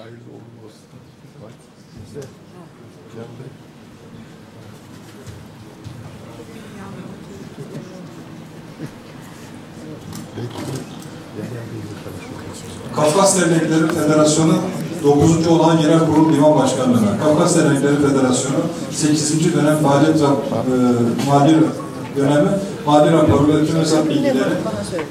Hayırlı uğurlu olsun. Bak, size yandı. Kafkas Dernekleri Federasyonu 9. olan Genel Kurul Divan Başkanlığı'na, Kafkas Dernekleri Federasyonu 8. dönem mali dönemi mali raporu ve tüm hesap bilgileri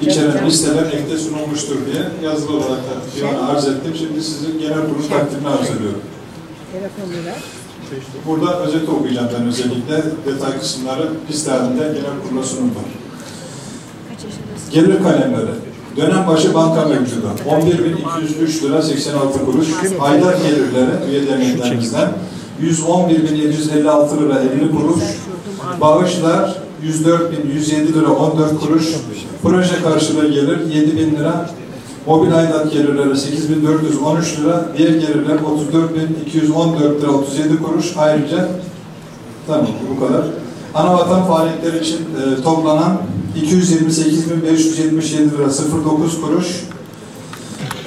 içeren listeler ekte sunulmuştur diye yazılı olarak da divana arz ettim. Şimdi sizin genel kurul takdirini arz ediyorum. Burada özeti okuyacağım ben özellikle. Detay kısımları liste halinde genel kurula sunuldu. Gelir kalemleri. Dönem başı banka mevcudu 11.203 lira 86 kuruş. Aylar gelirleri üye derneklerimizden 111.756 lira 50 kuruş. Bağışlar 104.107 lira 14 kuruş. Proje karşılığı gelir 7.000 lira. Mobil aidat gelirleri 8.413 lira. Diğer gelirler 34.214 lira 37 kuruş. Ayrıca tamam bu kadar. Anavatan faaliyetleri için toplanan 228.577 lira 09 kuruş.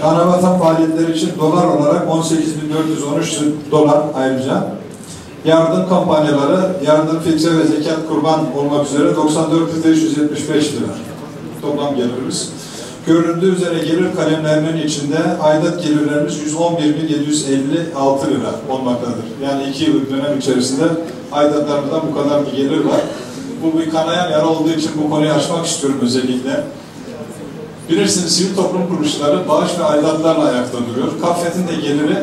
Anavatan faaliyetleri için dolar olarak 18.413 dolar ayrıca. Yardım kampanyaları, yardım fitre ve zekat kurban olmak üzere 94.575 lira toplam gelirimiz. Görüldüğü üzere gelir kalemlerinin içinde aidat gelirlerimiz 111.756 lira olmaktadır. Yani 2 yıllık dönem içerisinde aidatlarımızdan bu kadar bir gelir var. Bu bir kanayan yara olduğu için bu konuyu açmak istiyorum özellikle. Bilirsiniz sivil toplum kuruluşları bağış ve aidatlarla ayakta duruyor. KAFET'in de geliri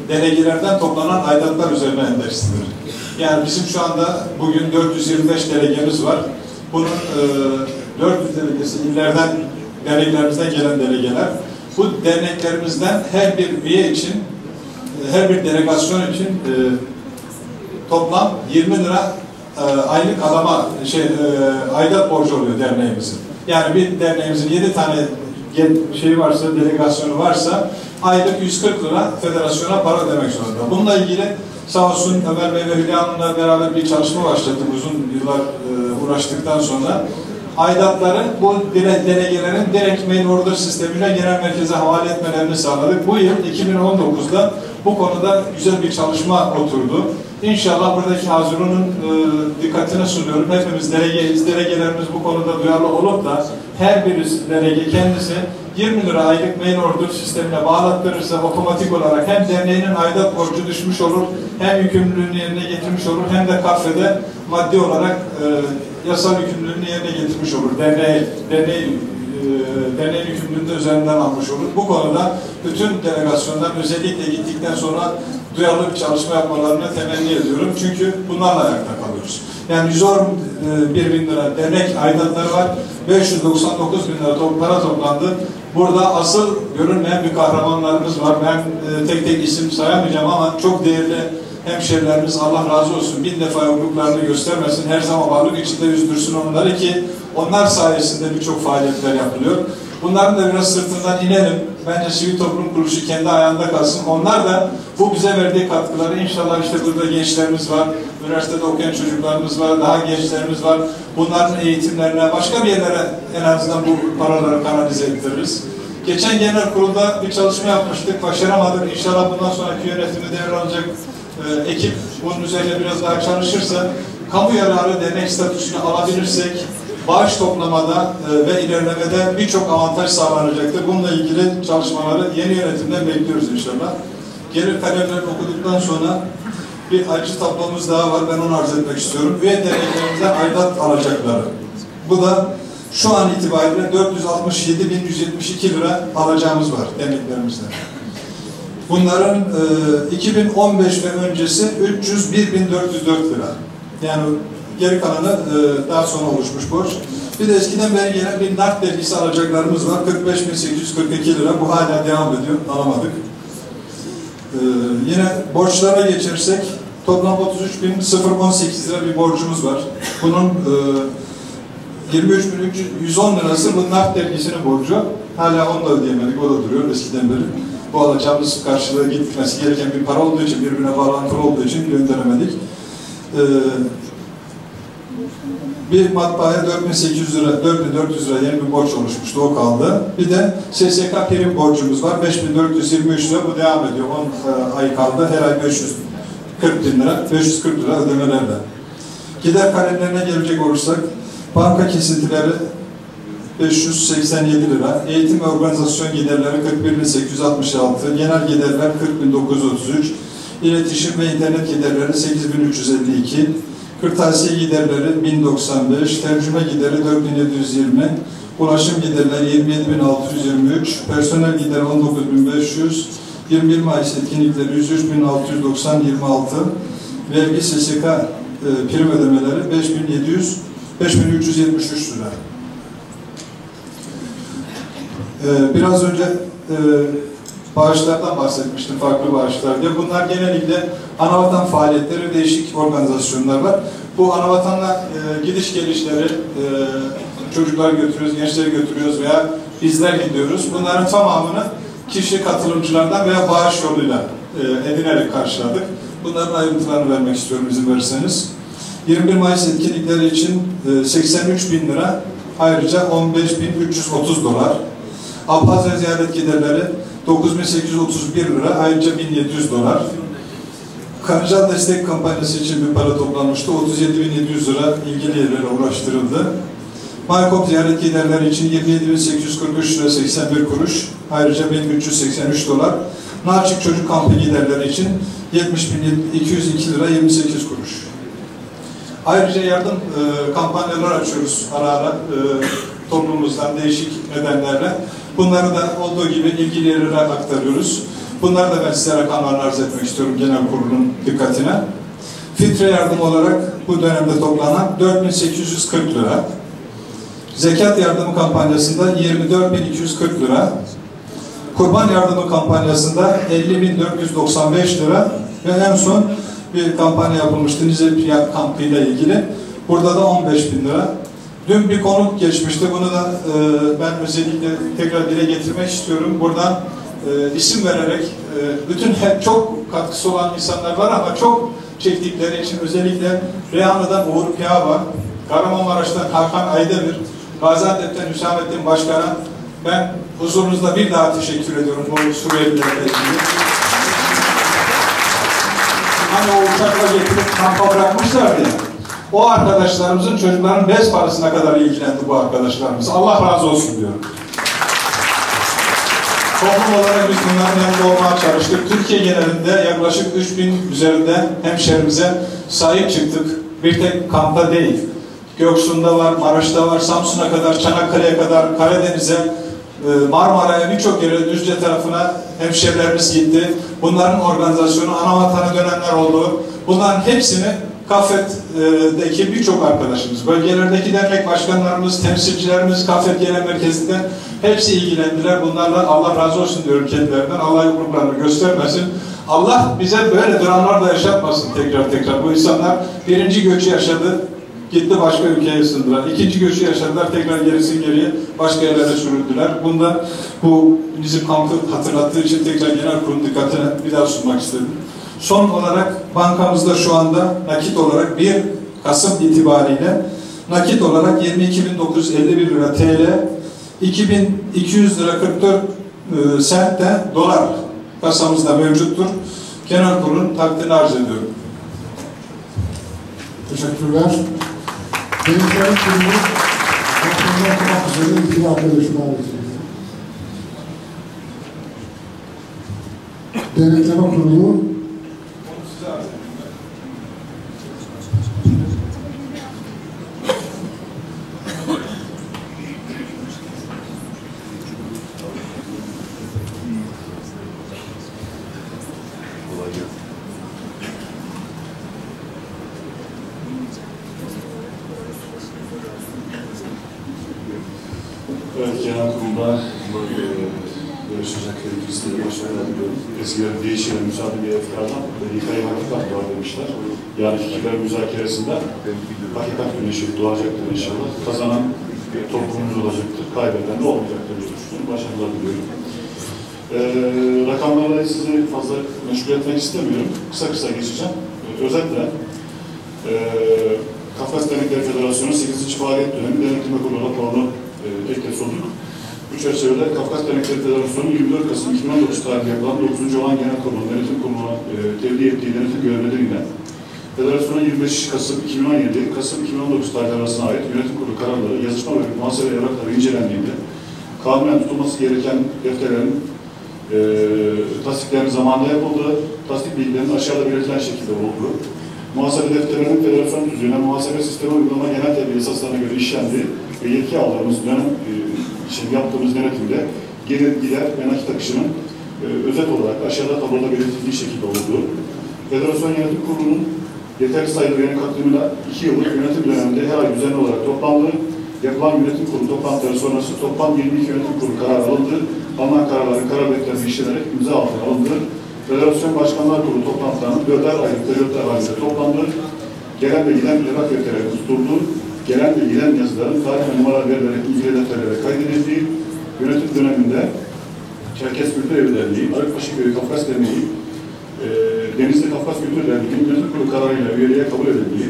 delegelerden toplanan aidatlar üzerine endekslidir. Yani bizim şu anda bugün 425 delegemiz var. Bunun 400 delegesi illerden, derneklerimizden gelen delegeler. Bu derneklerimizden her bir üye için, her bir delegasyon için toplam 20 lira aylık adama aidat borcu oluyor derneğimizin. Yani bir derneğimizin 7 tane varsa, delegasyonu varsa aylık 140 lira federasyona para ödemek zorunda. Bununla ilgili sağ olsun Ömer Bey ve Hülya Hanım'la beraber bir çalışma başlattık uzun yıllar uğraştıktan sonra. Aidatları bu delegelerin direkt mail order sistemiyle genel merkeze havale etmelerini sağladık. Bu yıl 2019'da bu konuda güzel bir çalışma oturdu. İnşallah buradaki Hazirun'un dikkatine sunuyorum. Hepimiz delegelerimiz bu konuda duyarlı olup da her bir delege kendisi 20 lira aylık mail order sistemine bağlattırırsa otomatik olarak hem derneğinin aidat borcu düşmüş olur, hem yükümlülüğünü yerine getirmiş olur, hem de kafede maddi olarak yasal yükümlülüğünü yerine getirmiş olur. Derneğin yükümlülüğünü de üzerinden almış olur. Bu konuda bütün delegasyonlar özellikle gittikten sonra duyarlı bir çalışma yapmalarını temenni ediyorum. Çünkü bunlarla ayakta kalıyoruz. Yani 111.000 lira dernek aidatları var. 599.000 lira para toplandı. Burada asıl görünmeyen bir kahramanlarımız var. Ben tek tek isim sayamayacağım ama çok değerli hemşerilerimiz, Allah razı olsun, bin defa yokluklarını göstermesin, her zaman varlık içinde üzdürsün onları ki onlar sayesinde birçok faaliyetler yapılıyor. Bunların da biraz sırtından inelim. Bence sivil toplum kuruluşu kendi ayağında kalsın. Onlar da bu bize verdiği katkıları inşallah işte burada gençlerimiz var, üniversitede okuyan çocuklarımız var, daha gençlerimiz var. Bunların eğitimlerine, başka bir yerlere en azından bu paraları kanalize ettiririz. Geçen genel kurulda bir çalışma yapmıştık, başaramadık. İnşallah bundan sonraki yönetimi devralacak ekip bunun üzerine biraz daha çalışırsa, kamu yararı dernek statüsünü alabilirsek, bağış toplamada ve ilerlemede birçok avantaj sağlanacaktır. Bununla ilgili çalışmaları yeni yönetimden bekliyoruz inşallah. Gelir kalemlerini okuduktan sonra bir ayrıcı tablomuz daha var. Ben onu arz etmek istiyorum. Üye derneklerimizden aidat alacakları. Bu da şu an itibariyle 467.172 lira alacağımız var derneklerimizden. Bunların 2015 ve öncesi 301.404 lira. Yani geri kalanı daha sonra oluşmuş borç. Bir de eskiden beri gelen bir NART dergisi alacaklarımız var. 45.842 lira. Bu hala devam ediyor. Alamadık. Yine borçlara geçersek toplam 33.018 lira bir borcumuz var. Bunun 23.110 lirası bu NART dergisinin borcu. Hala onu da ödeyemedik. O da duruyor eskiden beri. Bu alacağımız karşılığı gitmesi gereken bir para olduğu için, birbirine bağlantılı olduğu için gönderemedik. Bir matbaaya 4.800 lira, 4.400 lira yeni bir borç oluşmuştu, o kaldı. Bir de SSK prim borcumuz var, 5.423 lira, bu devam ediyor. 10 ay kaldı, her ay 540 lira ödemelerle. Gider kalemlerine gelecek olursak, banka kesintileri 587 lira, eğitim ve organizasyon giderleri 41.866, genel giderler 40.933, iletişim ve internet giderleri 8.352, kırtasiye giderleri 1095, tercüme gideri 4.720, ulaşım giderleri 27.623, personel gideri 19.500, 20 Mayıs etkinlikleri 103.690-26, vergi SSK prim ödemeleri 5.373 lira. Biraz önce bağışlardan bahsetmiştim, farklı bağışlar diye. Bunlar genellikle anavatan faaliyetleri, değişik organizasyonlar var. Bu anavatanla gidiş gelişleri, çocuklar götürüyoruz, gençleri götürüyoruz veya bizler gidiyoruz. Bunların tamamını kişi katılımcılardan veya bağış yoluyla edinerek karşıladık. Bunların ayrıntılarını vermek istiyorum izin verirseniz. 21 Mayıs etkinlikleri için 83.000 lira, ayrıca 15.330 dolar. Abhazya ziyaret giderleri 9.831 lira, ayrıca 1.700 dolar. Karınca destek kampanyası için bir para toplanmıştı. 37.700 lira ilgili yerlere ulaştırıldı. Maykop ziyaret giderleri için 27.843 lira 81 kuruş, ayrıca 1.383 dolar. Narçık çocuk kampı giderleri için 70.202 lira 28 kuruş. Ayrıca yardım kampanyaları açıyoruz ara ara toplumumuzdan değişik nedenlerle. Bunları da olduğu gibi ilgili yerlere aktarıyoruz. Bunları da ben size rakamlarını arz etmek istiyorum genel kurulun dikkatine. Fitre yardım olarak bu dönemde toplanan 4.840 lira. Zekat yardımı kampanyasında 24.240 lira. Kurban yardımı kampanyasında 50.495 lira. Ve en son bir kampanya yapılmıştı Nizip kampı ile ilgili. Burada da 15.000 lira. Dün bir konu geçmişti. Bunu da ben özellikle tekrar dile getirmek istiyorum. Buradan isim vererek bütün çok katkısı olan insanlar var ama çok çektikleri için özellikle Reyhanlı'dan Uğur Piyava, Kahramanmaraş'tan Hakan Aydemir, Gaziantep'ten Hüsamettin Başkan'a ben huzurunuzda bir daha teşekkür ediyorum bu Suriyelilerle ilgili. Hani o uçakla getirip kampa bırakmışlardı ya. O arkadaşlarımızın çocukların bez parasına kadar ilgilendi bu arkadaşlarımız. Allah razı olsun diyorum. Toplum olarak biz bunların yanında olmaya çalıştık. Türkiye genelinde yaklaşık 3000 üzerinde hemşehrimize sahip çıktık. Bir tek kampta değil. Göksu'nda var, Maraş'ta var, Samsun'a kadar, Çanakkale'ye kadar, Karadeniz'e, Marmara'ya, birçok yere, Düzce tarafına hemşehrilerimiz gitti. Bunların organizasyonu, anavatana dönenler oldu. Bunların hepsini Kafet'deki birçok arkadaşımız, bölgelerdeki dernek başkanlarımız, temsilcilerimiz, Kafet Genel Merkezi'nden hepsi ilgilendiler. Bunlarla Allah razı olsun diyorum kendilerinden. Allah yokluklarını göstermesin. Allah bize böyle dramlar da yaşatmasın tekrar. Bu insanlar birinci göçü yaşadı, gitti başka ülkeye sığındılar. İkinci göçü yaşadılar, tekrar geriye başka yerlere sürüldüler. Bunda bu Nizip kampı hatırlattığı için tekrar genel kurulun dikkatine bir daha sunmak istedim. Son olarak bankamızda şu anda nakit olarak 1 Kasım itibariyle nakit olarak 22.951 lira TL, 2.200 lira 44 sent de dolar kasamızda mevcuttur. Genel kurulun takdirini arz ediyorum. Teşekkürler. Denetler Kurulu Başkanı'ndan okumak üzere ilgili arkadaşım davet ediyorum. Denetleme Kurulu Evet, genel kurulda görüşecek bizleri başarılar diliyorum. Eskilerin değişiyle müsaade bir efkardan yıkayı hakikat var demişler. Yani fikirler müzakeresinde hakikat güneşi doğacaktır inşallah. Kazanan toplumumuz olacaktır, kaybeden de olmayacaktır diye düşünüyorum. Başarılar diliyorum. Rakamlarla sizi fazla meşgul etmek istemiyorum. Kısa geçeceğim. Özetle Kafkas Dernekleri Federasyonu 8. Faaliyet Dönemi Denetleme Kurulu raporunu tek tek sunduk. Bu çerçevede Kafkas Dernekleri Federasyonu 24 Kasım 2019 tarihinde yapılan 9. olan Genel Kurulu Denetim Kurulu'na tevdi ettiği denetim görevleriyle Federasyonun 25 Kasım 2017, Kasım 2019 tarihleri arasına ait yönetim kurulu kararları, yazışma ve muhasebe evrakları incelendiğinde kanunen tutulması gereken defterlerin tasdiklerin zamanında yapıldığı, tasdik bilgilerinin aşağıda belirtilen şekilde olduğu, muhasebe defterlerinin federasyon düzeyine muhasebe sistemi uygulama genel tebliğ esaslarına göre işlendiği ve yetki aldığımız dönem yaptığımız denetimde gelir gider ve nakit akışının özet olarak aşağıda tabloda belirtildiği şekilde olduğu, Federasyon Yönetim Kurulu'nun yeterli sayıda üyenin katılımıyla 2 yıllık yönetim döneminde her ay düzenli olarak toplandığı, yapılan yönetim kurulu toplantıları sonrası toplam 22 yönetim kurulu kararı alındı, alınan kararların karar defterine işlenerek imza altına alındı, Federasyon Başkanlar Kurulu toplantılarının 4'er aylık periyotlar halinde toplandı, gelen ve giden evrak defterleri tutuldu, gelen ve giden yazıların tarih ve numara verilerek ilgili defterlere kaydedildiği, yönetim döneminde Çerkes Kültür Evi Derneği, Arıkbaşı Köyü Kafkas Derneği, Denizli Kafkas Kültür Derneği'nin yönetim kurulu kararıyla üyeliğe kabul edildiği,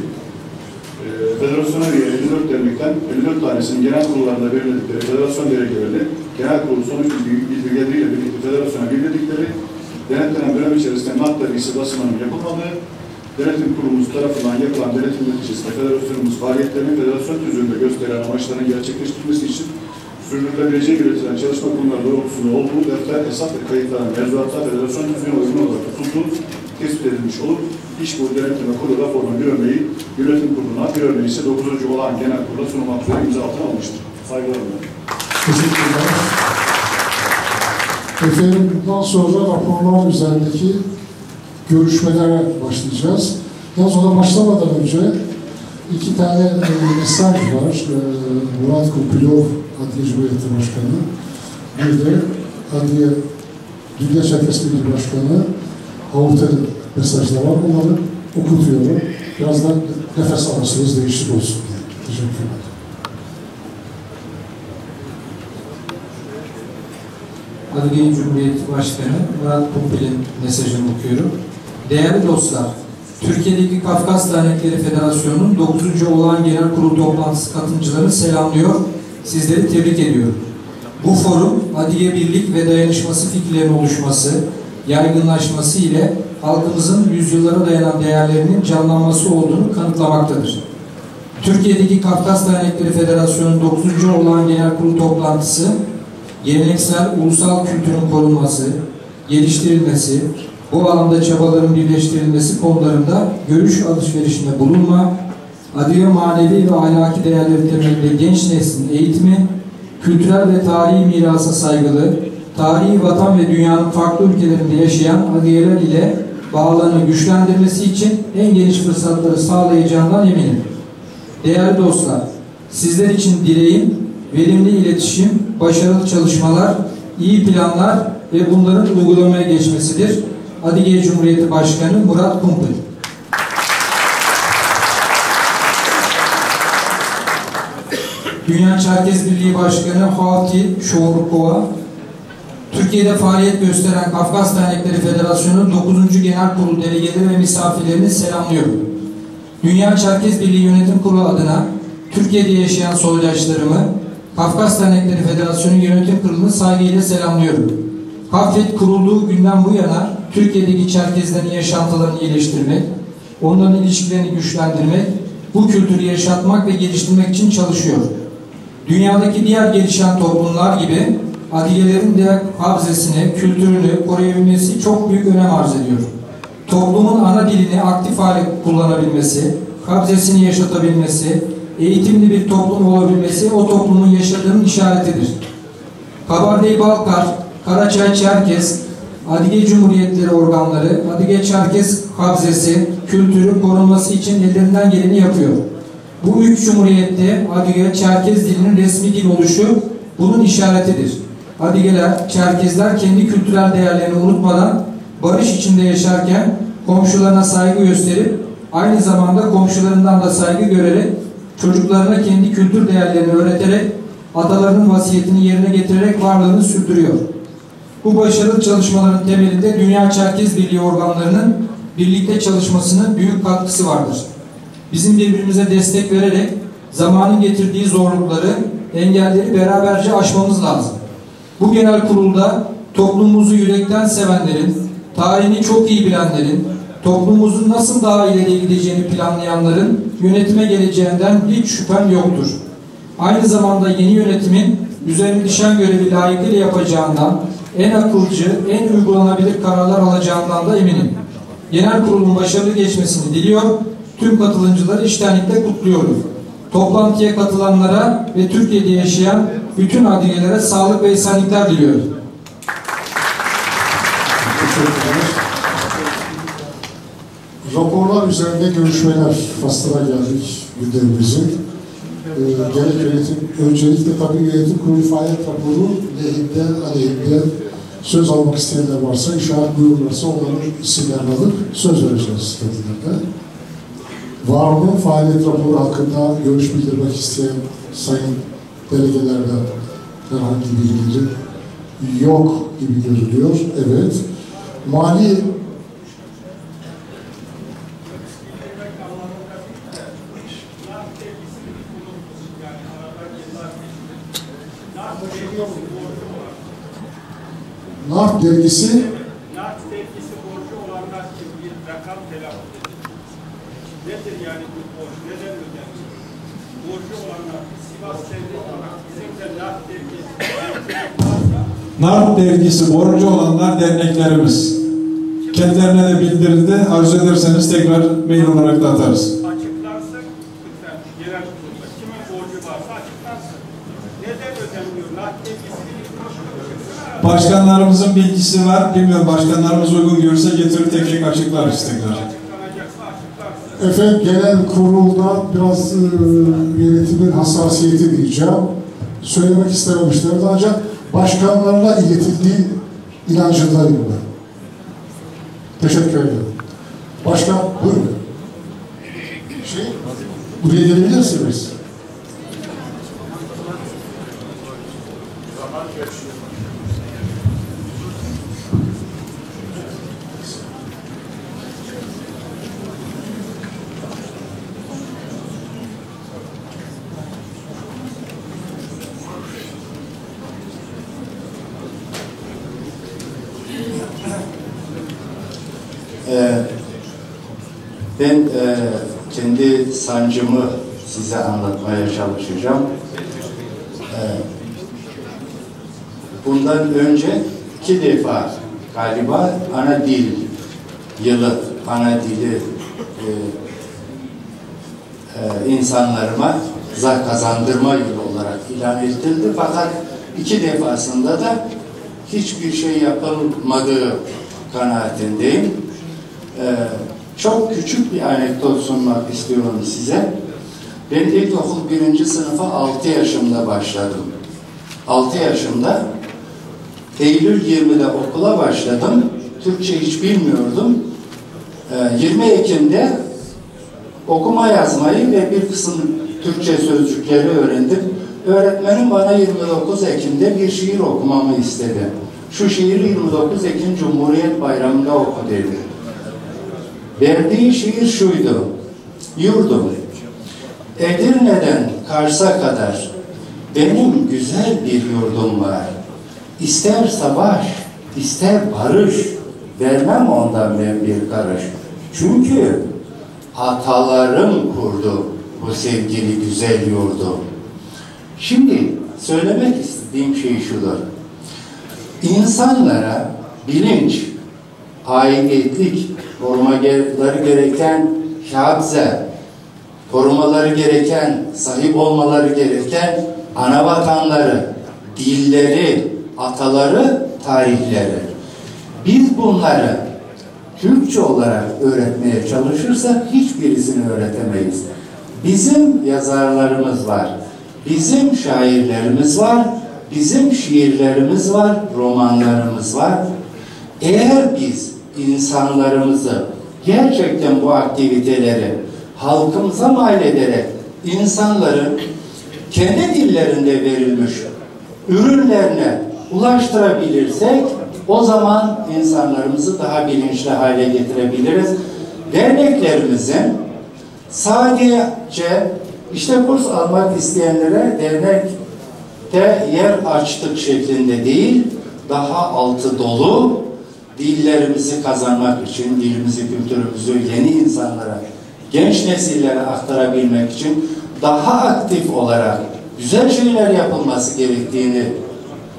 Federasyona üye 54 dernekten 54 tanesinin genel kurullarında belirledikleri federasyon delegeleri, genel kurulu sonuç bildirgeleriyle birlikte federasyona bildirdikleri, denetlenen dönem içerisinde madde bilgisi basımının yapılmadığı, denetim kurulumuz tarafından yapılan denetim neticesinde federasyonumuz faaliyetlerinin federasyon tüzüğünde gösterilen amaçların gerçekleştirilmesi için sürdürülebileceği üretilen çalışma konuları doğrultusunda olduğu defter, hesap ve kayıtların mevzuatta federasyon tüzüğüne uygun olarak tutulduğu tespit edilmiş olup, İş Kurulu Denetleme Kurulu raporunun bir örneği yönetim kuruluna, bir örneği ise 9. olan genel kurula sunulmak üzere imza altına almıştır. Saygılarımla. Teşekkürler. Efendim, bundan sonra raporlar üzerindeki görüşmelere başlayacağız. Yalnız ona başlamadan önce 2 tane mesaj var. Murat Kupilov, Adliye Cumhuriyeti Başkanı, bir de Adliye Dünya Çerkes Birliği Başkanı Havut'un mesajları var. Onları okutuyorum. Birazdan nefes almasınız değişik olsun diye. Teşekkürler. Adliye Cumhuriyeti Başkanı Murat Kumpil'in mesajını okuyorum. Değerli dostlar, Türkiye'deki Kafkas Dernekleri Federasyonu'nun 9. olağan genel kurul toplantısı katılımcılarını selamlıyor, sizleri tebrik ediyorum. Bu forum, adliye birlik ve dayanışması fikirlerinin oluşması, yaygınlaşması ile halkımızın yüzyıllara dayanan değerlerinin canlanması olduğunu kanıtlamaktadır. Türkiye'deki Kafkas Dernekleri Federasyonu'nun 9. olağan genel kurul toplantısı, geleneksel ulusal kültürün korunması, geliştirilmesi, bu alanda çabaların birleştirilmesi konularında görüş alışverişinde bulunma, adliye manevi ve ahlaki değerleri temelinde genç neslin eğitimi, kültürel ve tarihi mirasa saygılı, tarihi vatan ve dünyanın farklı ülkelerinde yaşayan adliyeler ile bağlarını güçlendirmesi için en geniş fırsatları sağlayacağından eminim. Değerli dostlar, sizler için dileğim, verimli iletişim, başarılı çalışmalar, iyi planlar ve bunların uygulamaya geçmesidir. Adliye Cumhuriyeti Başkanı Murat Kumpil. Dünya Çerkez Birliği Başkanı Hati Şovrukova, Türkiye'de faaliyet gösteren Kafkas Dernekleri Federasyonu'nun 9. Genel Kurulu delegeleri ve misafirlerini selamlıyorum. Dünya Çerkez Birliği Yönetim Kurulu adına Türkiye'de yaşayan soydaşlarımı Kafkas Dernekleri Federasyonu Yönetim Kurulu'nu saygıyla selamlıyorum. KAFED kurulduğu günden bu yana Türkiye'deki Çerkezlerin yaşantılarını iyileştirmek, onların ilişkilerini güçlendirmek, bu kültürü yaşatmak ve geliştirmek için çalışıyor. Dünyadaki diğer gelişen toplumlar gibi adliyelerin de havzesini, kültürünü koruyabilmesi çok büyük önem arz ediyor. Toplumun ana dilini aktif hale kullanabilmesi, havzesini yaşatabilmesi, eğitimli bir toplum olabilmesi o toplumun yaşadığının işaretidir. Kabardey-Balkar, Karaçay-Çerkez, Adliye Cumhuriyetleri organları, Adliye-Çerkez havzesi, kültürü korunması için ellerinden geleni yapıyor. Bu 3 cumhuriyette Adliye-Çerkez dilinin resmi dil oluşu bunun işaretidir. Adliyeler, Çerkezler kendi kültürel değerlerini unutmadan barış içinde yaşarken komşularına saygı gösterip aynı zamanda komşularından da saygı görerek çocuklarına kendi kültür değerlerini öğreterek atalarının vasiyetini yerine getirerek varlığını sürdürüyor. Bu başarılı çalışmaların temelinde Dünya Çerkez Birliği organlarının birlikte çalışmasının büyük katkısı vardır. bizim birbirimize destek vererek zamanın getirdiği zorlukları, engelleri beraberce aşmamız lazım. Bu genel kurulda toplumumuzu yürekten sevenlerin, tarihini çok iyi bilenlerin, toplumumuzun nasıl daha ileri gideceğini planlayanların yönetime geleceğinden hiç şüphem yoktur. Aynı zamanda yeni yönetimin üzerine düşen görevi layıkıyla yapacağından, en akılcı, en uygulanabilir kararlar alacağından da eminim. Genel kurulun başarılı geçmesini diliyor, tüm katılımcıları içtenlikle kutluyorum. Toplantıya katılanlara ve Türkiye'de yaşayan bütün adliyelere sağlık ve esenlikler diliyorum. Teşekkürler. Raporlar üzerinde görüşmeler faslına geldik gündemimizin. Öncelikle tabii yönetim kurulu faaliyet raporu lehinde, aleyhinde söz almak isteyenler varsa, işaret buyururlarsa onların isimlerini alıp söz vereceğiz kendilerine. Var mı faaliyet raporu hakkında görüş bildirmek isteyen sayın delegelerden herhangi bilgileri yok gibi görülüyor. Evet. Mali NART dergisi borcu olanlar için bir rakam telaffuz edilir. Nedir yani bu borç? Neden ödenir? Borcu olanlar Sivas Devlet olarak bizim de NART dergisi dergisi borcu olanlar derneklerimiz. Kendilerine de bildirildi. Arzu ederseniz tekrar mail olarak da atarız. Açıklansın lütfen genel kurulda. Kimin borcu varsa açıklansın. Neden ödenmiyor? NART dergisini Başkanlarımızın bilgisi var. Bilmiyorum, başkanlarımız uygun görürse getirir tek açıklarız tekrar. Efendim genel kurulda biraz yönetimin hassasiyeti diyeceğim. Söylemek istememişlerdi ancak başkanlarına iletildiği inancındayım ben. Teşekkür ederim. Başkan buyurun. Buraya gelebilirsiniz. Ben kendi sancımı size anlatmaya çalışacağım. Bundan önce 2 defa galiba ana dil yılı, ana dili insanlarıma kazandırma yılı olarak ilan edildi. Fakat 2 defasında da hiçbir şey yapılmadığı kanaatindeyim. Çok küçük bir anekdot sunmak istiyorum size. Ben ilkokul 1. sınıfa 6 yaşımda başladım. 6 yaşımda Eylül 20'de okula başladım. Türkçe hiç bilmiyordum. 20 Ekim'de okuma yazmayı ve bir kısım Türkçe sözcükleri öğrendim. Öğretmenim bana 29 Ekim'de bir şiir okumamı istedi. Şu şiiri 29 Ekim Cumhuriyet Bayramı'nda oku dedi. Verdiği şiir şuydu: Yurdum, Edirne'den Kars'a kadar benim güzel bir yurdum var. İster savaş, ister barış, vermem ondan ben bir karış. Çünkü atalarım kurdu bu sevgili güzel yurdu. Şimdi söylemek istediğim şey şudur: İnsanlara bilinç, aidiyetlik, korumaları gereken şahse, korumaları gereken, sahip olmaları gereken ana vatanları, dilleri, ataları, tarihleri. Biz bunları Türkçe olarak öğretmeye çalışırsak hiçbirisini öğretemeyiz. Bizim yazarlarımız var, bizim şairlerimiz var, bizim şiirlerimiz var, romanlarımız var. Eğer biz insanlarımızı gerçekten bu aktiviteleri halkımıza mal ederek insanların kendi dillerinde verilmiş ürünlerine ulaştırabilirsek o zaman insanlarımızı daha bilinçli hale getirebiliriz. Derneklerimizin Sadece işte kurs almak isteyenlere dernekte yer açtık şeklinde değil, daha altı dolu dillerimizi kazanmak için, dilimizi, kültürümüzü yeni insanlara, genç nesillere aktarabilmek için daha aktif olarak güzel şeyler yapılması gerektiğini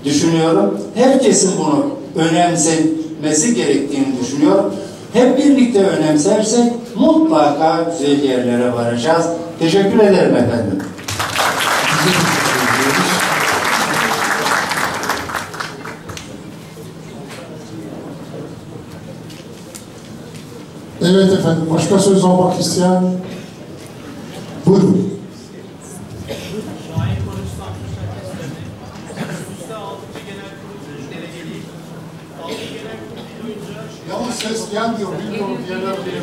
düşünüyorum. Herkesin bunu önemsemesi gerektiğini düşünüyorum. Hep birlikte önemsersek mutlaka güzel yerlere varacağız. Teşekkür ederim efendim. Evet efendim, başka söz almak isteyen buyurun. Şahin Konuş Samsun Şarkesi'nde üstte 6. Genel Kurulu delegeliği 6. Genel Kurulu boyunca Yalnız ses gelmiyor, bilmiyorum diğerler diye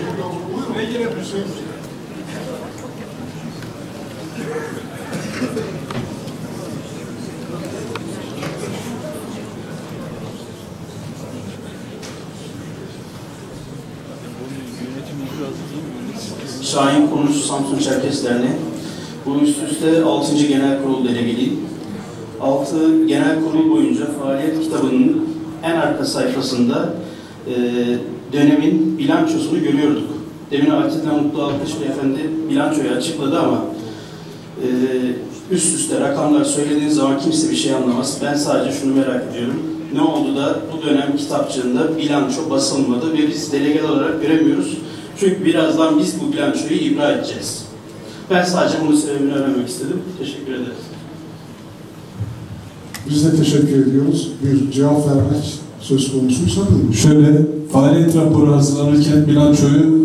buyurun. Ve yine bir şey. Şahin Konuş Samsun Çerkes Derneği. Bu üst üste 6. Genel Kurul delegeliği. 6 Genel Kurul boyunca faaliyet kitabının en arka sayfasında dönemin bilançosunu görüyorduk. Demin Atilla Mutlu Alkış Beyefendi bilançoyu açıkladı ama üst üste rakamlar söylediğiniz zaman kimse bir şey anlamaz. Ben sadece şunu merak ediyorum. Ne oldu da bu dönem kitapçığında bilanço basılmadı ve biz delegeler olarak göremiyoruz. Çünkü birazdan biz bu bilançoyu ibra edeceğiz. Ben sadece bunun sebebini öğrenmek istedim. Teşekkür ederiz. Biz de teşekkür ediyoruz. Bir cevap vermek söz konusuysa buyurun. Şöyle, faaliyet raporu hazırlanırken bilançoyu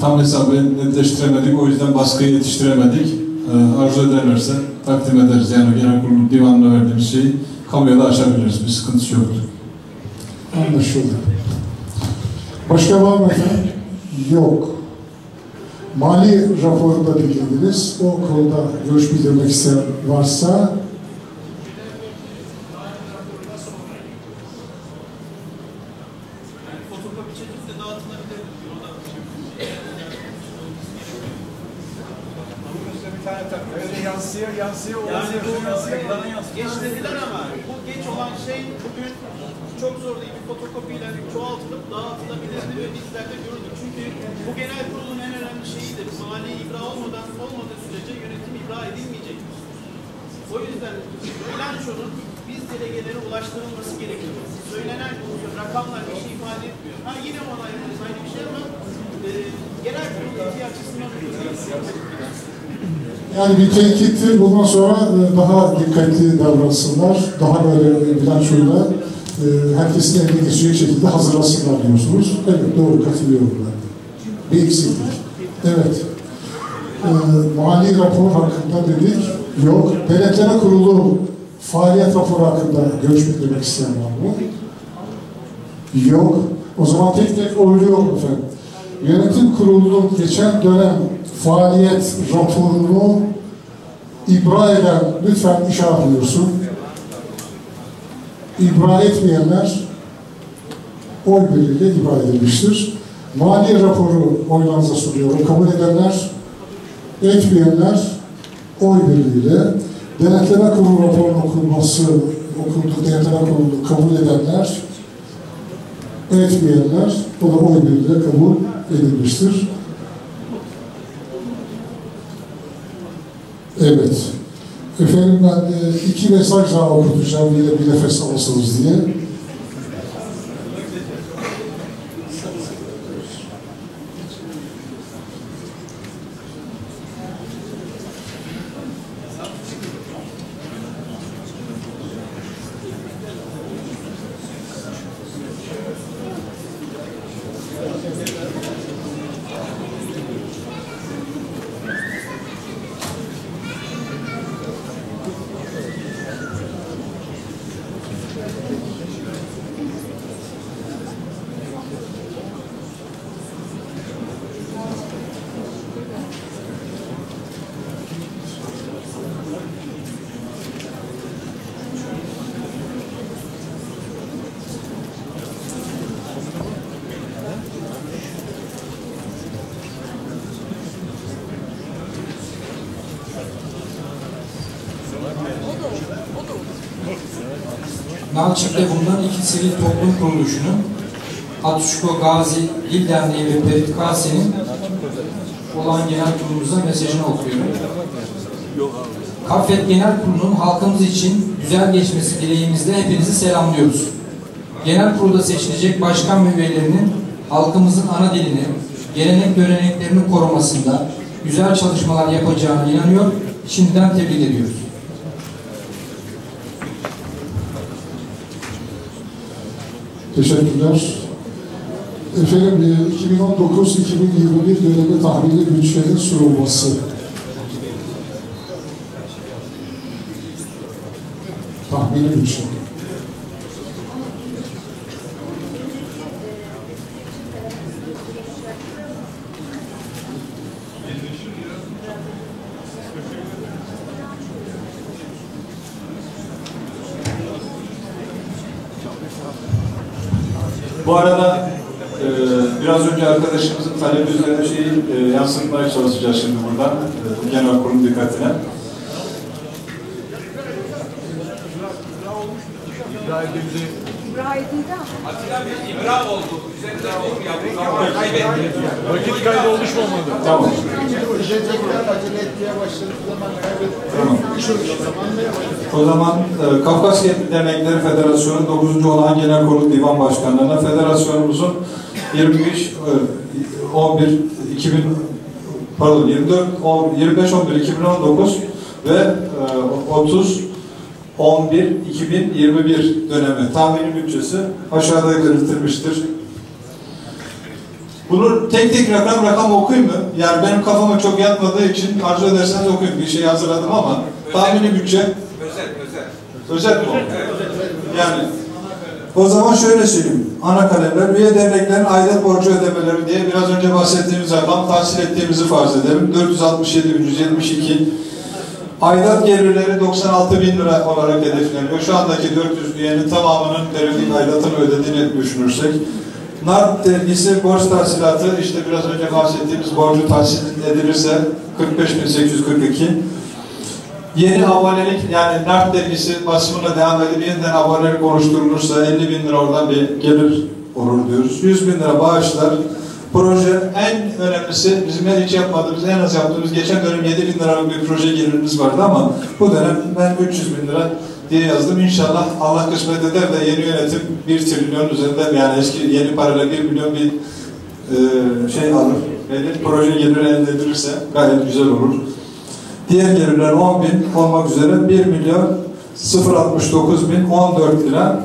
tam hesabı netleştiremedik. O yüzden baskıya yetiştiremedik. Arzu ederlerse takdim ederiz. Yani genel kurulu divanına verdiğimiz şeyi kamuya da açabiliriz. Bir sıkıntısı yoktur. Anlaşıldı. Başka var mı efendim? Yok. Mali raporunda bildirdiniz. O konuda görüş bildirmek isteyen varsa fotokopi çekip de dağıtılabilir. Bir tane takıyor. Öyle yansıyor. Yani geç dediler ama bu geç olan şey bugün çok zor değil. Bir fotokopiyle çoğaltılıp dağıtılabilirdi ve bizler de gördük. Çünkü bu genel kurulun en önemli şeyidir. Mali ibra olmadığı sürece yönetim ibra edilmeyecektir. O yüzden bilançonun biz delegelere ulaştırılması gerekiyor. Söylenen rakamlar bir şey ifade etmiyor. Yine onayladığımız aynı bir şey ama genel kurul ihtiyaç açısından yani bir tenkittir. Bundan sonra daha dikkatli davransınlar. Daha böyle bilançoyla herkesin eline geçecek şekilde hazırlasınlar diyorsunuz. Evet, doğru, katılıyorum ben de. Bir eksiklik. Evet. Mali rapor hakkında dedik. Yok. Denetleme kurulu faaliyet raporu hakkında görüş bildirmek isteyen var mı? Yok. O zaman tek tek oyluyorum efendim. Yönetim kurulunun geçen dönem faaliyet raporunu ibra eden lütfen işaret ediyorsun. İbra etmeyenler oy birliğiyle ibra edilmiştir. Mali raporu oylarınıza sunuyorum. Kabul edenler, etmeyenler oy birliğiyle. Denetleme kurulu raporunun okunduğu denetleme kurulu kabul edenler, etmeyenler, o da oy birliğiyle kabul edilmiştir. Evet. Efendim ben 2 mesaj daha okutacağım yine bir nefes alırsanız diye. Nalçık'ta bulunan iki sivil toplum kuruluşunun Atuşko Gazi Dil Derneği ve Ferit Kase'nin olan genel kurulumuza mesajını okuyorum. Kaffet Genel Kurulu'nun halkımız için güzel geçmesi dileğimizle hepinizi selamlıyoruz. Genel kurulda seçilecek başkan ve üyelerinin halkımızın ana dilini, gelenek göreneklerini korumasında güzel çalışmalar yapacağına inanıyor, şimdiden tebrik ediyoruz. Teşekkürler. Efendim 2019-2021 dönemi tahmini bütçenin sunulması. Tahmini bütçe. Bu arada biraz önce arkadaşımızın talebi üzerine şeyi yansıtmaya çalışacağız şimdi buradan genel kurulun dikkatine. Vakit kaybı oluşmamadı. Tamam. O zaman Kafkasya Dernekleri Federasyonu 9. olan Genel Kurulu Divan Başkanlığı'na Federasyonumuzun 25 11 2019 ve 30-11-2021 dönemi tahmini bütçesi aşağıda belirtilmiştir. Bunu tek rakam okuyayım mı? Yani benim kafama çok yatmadığı için arzu ederseniz okuyayım. Bir şey hazırladım ama tahmini bütçe. Özet mi oldu? Yani o zaman şöyle söyleyeyim. Ana kalemler, üye derneklerin aylık borcu ödemeleri diye biraz önce bahsettiğimiz rakam tahsil ettiğimizi farz edelim. 467.172. Aidat gelirleri 96.000 lira olarak hedefleniyor. Şu andaki 400 üyenin tamamının devletin aidatını ödediğini düşünürsek. NART dergisi borç tahsilatı işte biraz önce bahsettiğimiz borcu tahsil edilirse 45.842. Yeni abonelik yani NART dergisi basımına devam edip yeniden abonelik oluşturulursa 50.000 lira oradan bir gelir olur diyoruz. 100.000 lira bağışlar. Proje en önemlisi bizim hiç yapmadığımız, en az yaptığımız geçen dönem 7.000 liralık bir proje gelirimiz vardı ama bu dönem ben 300.000 lira diye yazdım. İnşallah Allah kısmet eder de yeni yönetim 1 trilyon üzerinde yani eski yeni parayla 1 milyon bir şey alır. Yani proje geliri elde edilirse gayet güzel olur. Diğer gelirler 10.000 olmak üzere 1.069.014 lira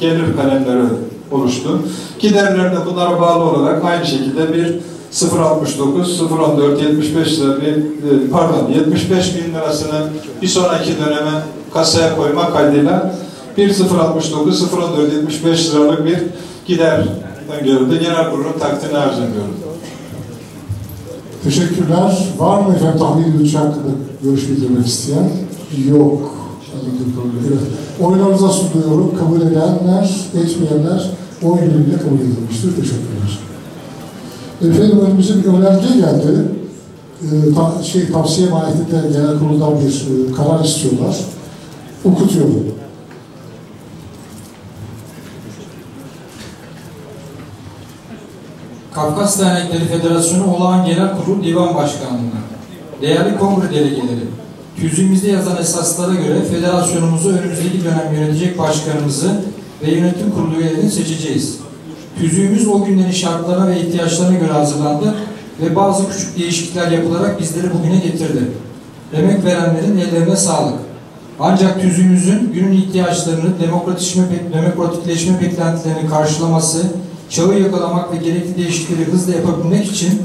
gelir kalemleri oluştu. Giderler de bunlara bağlı olarak aynı şekilde bir 0.69, 0.14, 75 lira pardon 75.000 lirasını bir sonraki döneme kasaya koymak kaydıyla 1.069, 0.14, 75 liralık bir gider öngörüldü. Genel kurulun takdirini arz ediyorum. Teşekkürler. Var mı efendim tahmini bütçe hakkında görüş bildirmek isteyen? Yok. Evet. Oylarınıza sunuyorum. Kabul edenler, etmeyenler oy birliğiyle kabul edilmiştir. Teşekkürler. Efendim önümüze bir önerge geldi. Tavsiye mahiyetinde genel kuruldan bir karar istiyorlar. Okutuyorum. Kafkas Dernekleri Federasyonu Olağan Genel Kurulu Divan Başkanlığı'na, değerli kongre delegeleri, tüzüğümüzde yazan esaslara göre federasyonumuzu önümüzdeki dönem yönetecek başkanımızı ve yönetim kurulu üyelerini seçeceğiz. Tüzüğümüz o günlerin şartlarına ve ihtiyaçlarına göre hazırlandı ve bazı küçük değişiklikler yapılarak bizleri bugüne getirdi. Emek verenlerin ellerine sağlık. Ancak tüzüğümüzün günün ihtiyaçlarını, demokratikleşme beklentilerini karşılaması, çağı yakalamak ve gerekli değişiklikleri hızla yapabilmek için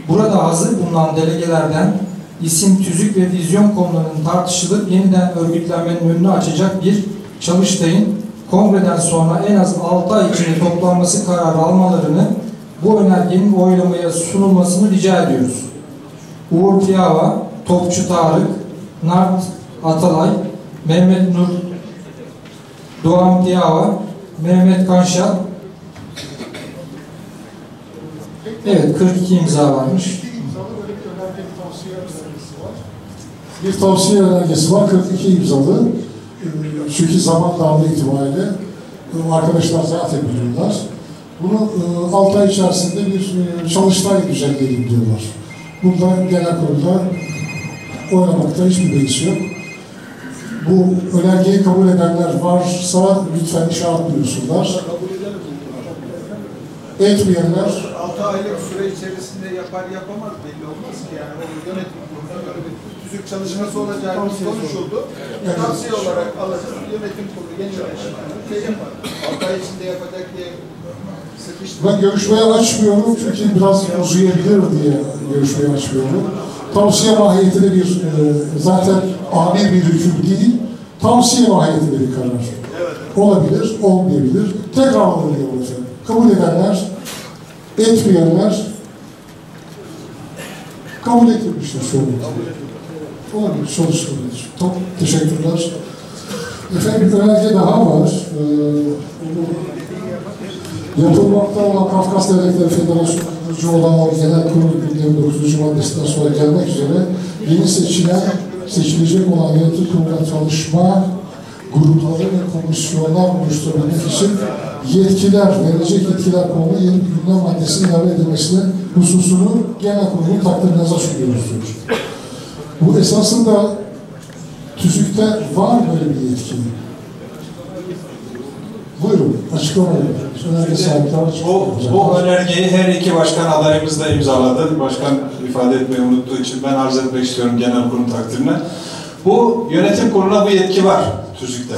burada hazır bulunan delegelerden isim, tüzük ve vizyon konularının tartışılıp yeniden örgütlenmenin önünü açacak bir çalıştayın kongreden sonra en az 6 ay içinde toplanması kararı almalarını, bu önergenin oylamaya sunulmasını rica ediyoruz. Uğur Piyava, Topçu Tarık, Nart Atalay, Mehmet Nur, Doğan Piyava, Mehmet Kanşal. Evet, 42 imza varmış. Bir tavsiye önergesi var, 42 imzalı. Çünkü zaman darlığı itibariyle arkadaşlar zaten biliyorlar. Bunu 6 ay içerisinde bir çalıştay düzenleyelim diyorlar. Bunda genel kurulda oynamakta hiçbir beis yok. Bu önergeyi kabul edenler varsa lütfen işaret buyursunlar. Etmeyenler 6 aylık süre içerisinde yapar yapamaz belli olmaz ki yani o yönetim kurulunda böyle bir tüzük çalışması olacağı konuşuldu. Tavsiye olarak alacağız. Yönetim kurulu yeni yönetim şey yapar. 6 ay içinde yapacak diye sıkıştı. Ben görüşmeye açmıyorum çünkü biraz uzayabilir diye görüşmeye açmıyorum. Tavsiye mahiyetinde bir zaten amir bir hüküm değil, tavsiye mahiyetinde bir karar. Olabilir, olmayabilir. Tekrar alınıyor efendim. Kabul edenler, etmeyenler kabul etmemiştir şu anda. Olabilir, çalışılır. Çok teşekkürler. Efendim bir önerge daha var. Yapılmakta olan Kafkas Devletleri Federasyonu kurucu olan o genel kurul gündemi 9. maddesinden sonra gelmek üzere yeni seçilecek olan yönetim kurulunda çalışma grupları ve komisyonlar oluşturabilmek için verilecek yetkiler konulu yeni bir gündem maddesinin ilave edilmesine hususunu genel kurulun takdirinize sunuyoruz diyor. Bu esasında tüzükte var böyle bir yetki. Buyurun, açıklamayın. Bu önergeyi her iki başkan adayımız da imzaladı. Başkan ifade etmeyi unuttuğu için ben arz etmek istiyorum genel kurulun takdirine. Bu yönetim kuruluna bu yetki var tüzükte.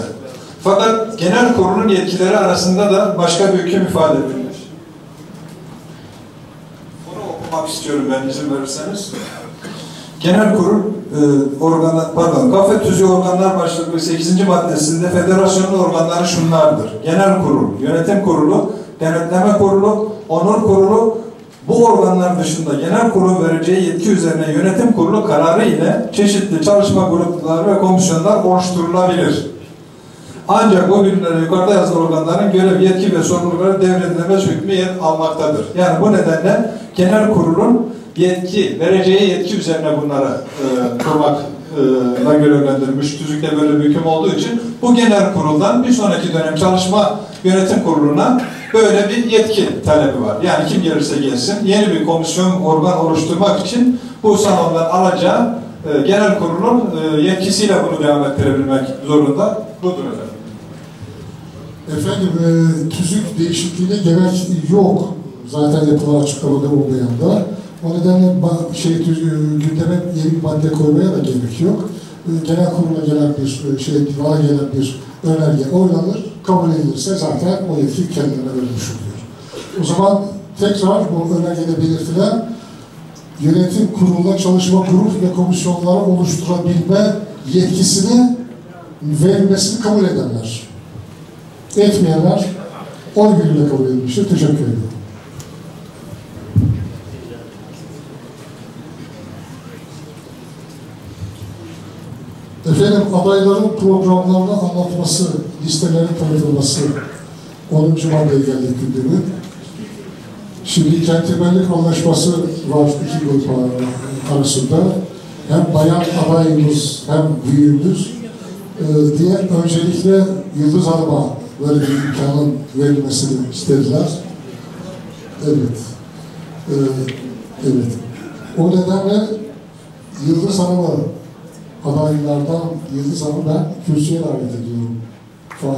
Fakat genel kurulun yetkileri arasında da başka bir hüküm ifade edilmiş. Bunu okumak istiyorum ben izin verirseniz. Genel kurul kafe tüzüğü organlar başlıklı 8. maddesinde federasyonun organları şunlardır. Genel kurul, yönetim kurulu, denetleme kurulu, onur kurulu. Bu organlar dışında genel kurulun vereceği yetki üzerine yönetim kurulu kararı ile çeşitli çalışma grupları ve komisyonlar oluşturulabilir. Ancak bu birimlere yukarıda yazılı organların görev, yetki ve sorumlulukları devredilemez hükmü yer almaktadır. Yani bu nedenle genel kurulun vereceği yetki üzerine bunları kurmakla görevlendirilmiş. Tüzükte böyle bir hüküm olduğu için bu genel kuruldan bir sonraki dönem çalışma yönetim kuruluna böyle bir yetki talebi var. Yani kim gelirse gelsin yeni bir komisyon organ oluşturmak için bu salondan alacağı genel kurulun yetkisiyle bunu devam ettirebilmek zorunda. Budur efendim. Efendim tüzük değişikliğine gerek yok. Zaten yapılan açıklamada olmayan da. O nedenle gündeme yeni bir madde koymaya da gerek yok. Genel kurula gelen bir önerge oylanır, kabul edilirse zaten o yetki kendine verilmiş oluyor. O zaman tekrar bu önergede belirtilen yönetim kuruluna çalışma grup ve komisyonları oluşturabilme yetkisini verilmesini kabul edenler. Etmeyenler oy birliğiyle kabul edilmiştir. Teşekkür ederim. Efendim adayların programlarını anlatması, listelerin tanıtılması 10. maddeye geldik gündemi. Şimdi centilmenlik anlaşması var iki grup arasında. Hem bayan adayımız hem büyüğümüz diye öncelikle Yıldız Hanım'a böyle bir imkanın verilmesini istediler. Evet. Evet. O nedenle Yıldız Hanım'ı adaylardan Yıldız Hanım'ı ben kürsüye davet ediyorum. Tamam.